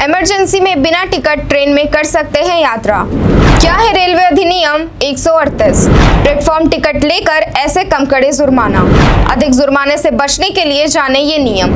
Emergency में बिना ticket train में कर सकते हैं यात्रा। क्या है रेलवे अधिनियम 138? प्लेटफॉर्म टिकट लेकर ऐसे कम कड़े जुर्माना। अधिक जुर्माने से बचने के लिए जाने ये नियम।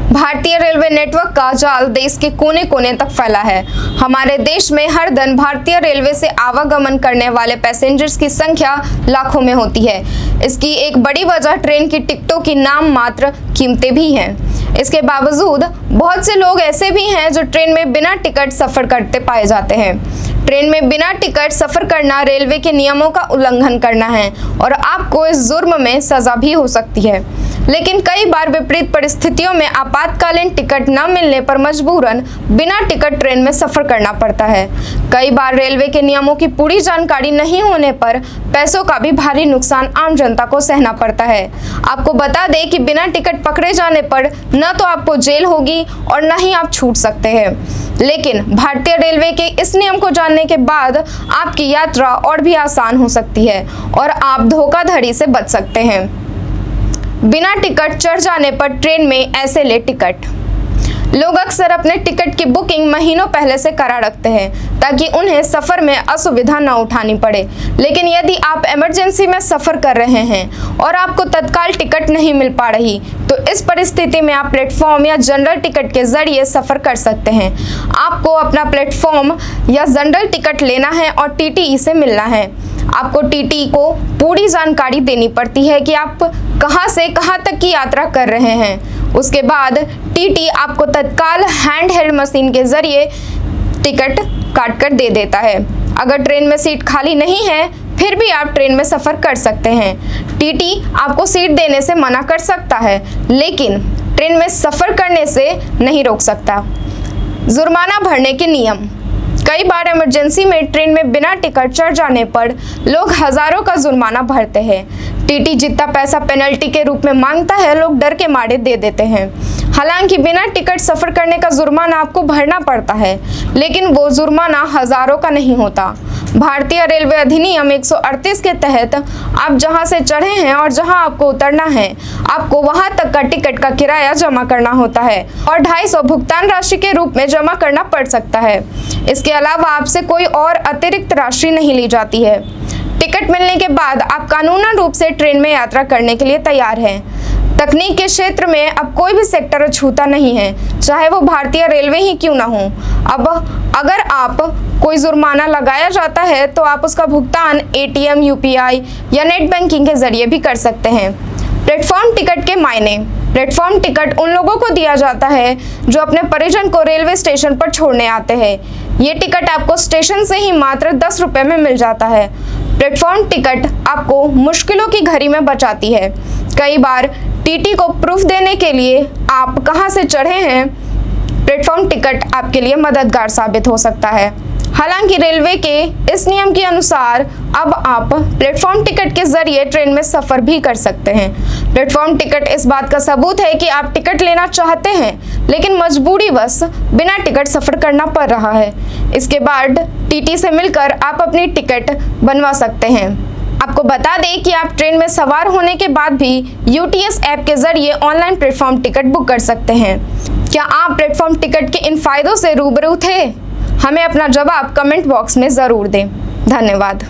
भारतीय रेलवे नेटवर्क का जाल देश के कोने कोने तक फैला है। हमारे देश में हर दिन भारतीय रेलवे से आवागमन करने वाले पैसेंजर्स की संख्या लाखों में होती है। इसकी एक बड़ी वजह ट्रेन की टिकटों की नाम मात्र कीमतें भी हैं। इसके बावजूद बहुत से लोग ऐसे भी हैं जो ट्रेन में बिना टिकट सफर करते पाए जाते हैं। ट्रेन में बिना टिकट सफर करना रेलवे के नियमों का उल्लंघन करना है और आपको इस जुर्म में सजा भी हो सकती है। लेकिन कई बार विपरीत परिस्थितियों में आपातकालीन टिकट न मिलने पर मजबूरन बिना टिकट ट्रेन में सफर करना पड़ता है। कई बार रेलवे के नियमों की पूरी जानकारी नहीं होने पर पैसों का भी भारी नुकसान आम जनता को सहना पड़ता है। आपको बता दें कि बिना टिकट पकड़े जाने पर न तो आपको जेल होगी और न ही आप छूट सकते हैं। लेकिन भारतीय रेलवे के इस नियम को जानने के बाद आपकी यात्रा और भी आसान हो सकती है और आप धोखाधड़ी से बच सकते हैं। बिना टिकट चढ़ जाने पर ट्रेन में ऐसे ले टिकट। लोग अक्सर अपने टिकट की बुकिंग महीनों पहले से करा रखते हैं ताकि उन्हें सफर में असुविधा न उठानी पड़े। लेकिन यदि आप इमरजेंसी में सफर कर रहे हैं और आपको तत्काल टिकट नहीं मिल पा रही, तो इस परिस्थिति में आप प्लेटफॉर्म या जनरल टिकट के जरिए सफर कर सकते हैं। आपको अपना प्लेटफॉर्म या जनरल टिकट लेना है और टीटीई से मिलना है। आपको टीटीई को पूरी जानकारी देनी पड़ती है कि आप कहां से कहां तक की यात्रा कर रहे हैं। उसके बाद टीटी आपको तत्काल हैंड हेल्ड मशीन के जरिए टिकट काट कर दे देता है। अगर ट्रेन में सीट खाली नहीं है फिर भी आप ट्रेन में सफर कर सकते हैं। टीटी आपको सीट देने से मना कर सकता है, लेकिन ट्रेन में सफर करने से नहीं रोक सकता। जुर्माना भरने के नियम। कई बार इमरजेंसी में ट्रेन में बिना टिकट चढ़ जाने पर लोग हजारों का जुर्माना भरते हैं। टीटी जितना पैसा पेनल्टी के रूप में मांगता है, लोग डर के मारे दे देते हैं। हालांकि बिना टिकट सफर करने का जुर्माना आपको भरना पड़ता है, लेकिन वो जुर्माना हजारों का नहीं होता। भारतीय रेलवे अधिनियम 138 के तहत आप जहां से चढ़े हैं और जहां आपको उतरना है, आपको वहां तक का टिकट का किराया जमा करना होता है और 250 भुगतान राशि के रूप में जमा करना पड़ सकता है। इसके अलावा आपसे कोई और अतिरिक्त राशि नहीं ली जाती है। टिकट मिलने के बाद आप कानूनन रूप से ट्रेन में यात्रा करने के लिए तैयार हैं। तकनीक के क्षेत्र में अब कोई भी सेक्टर छूता नहीं है, चाहे वो भारतीय रेलवे ही क्यों ना हो। अब अगर आप कोई जुर्माना लगाया जाता है तो आप उसका भुगतान एटीएम, यूपीआई या नेट बैंकिंग के जरिए भी कर सकते हैं। प्लेटफॉर्म टिकट के मायने। प्लेटफॉर्म टिकट उन लोगों को दिया जाता है जो अपने परिजन को रेलवे स्टेशन पर छोड़ने आते हैं। ये टिकट आपको स्टेशन से ही मात्र 10 रुपये में मिल जाता है। प्लेटफॉर्म टिकट आपको मुश्किलों की घड़ी में बचाती है। कई बार टीटी को प्रूफ देने के लिए आप कहां से चढ़े हैं, प्लेटफॉर्म टिकट आपके लिए मददगार साबित हो सकता है। हालांकि रेलवे के इस नियम के अनुसार अब आप प्लेटफॉर्म टिकट के जरिए ट्रेन में सफर भी कर सकते हैं। प्लेटफॉर्म टिकट इस बात का सबूत है कि आप टिकट लेना चाहते हैं, लेकिन मजबूरीवश बिना टिकट सफर करना पड़ रहा है। इसके बाद टीटी से मिलकर आप अपनी टिकट बनवा सकते हैं। आपको बता दें कि आप ट्रेन में सवार होने के बाद भी यूटीएस ऐप के जरिए ऑनलाइन प्लेटफॉर्म टिकट बुक कर सकते हैं। क्या आप प्लेटफॉर्म टिकट के इन फायदों से रूबरू थे? हमें अपना जवाब कमेंट बॉक्स में ज़रूर दें। धन्यवाद।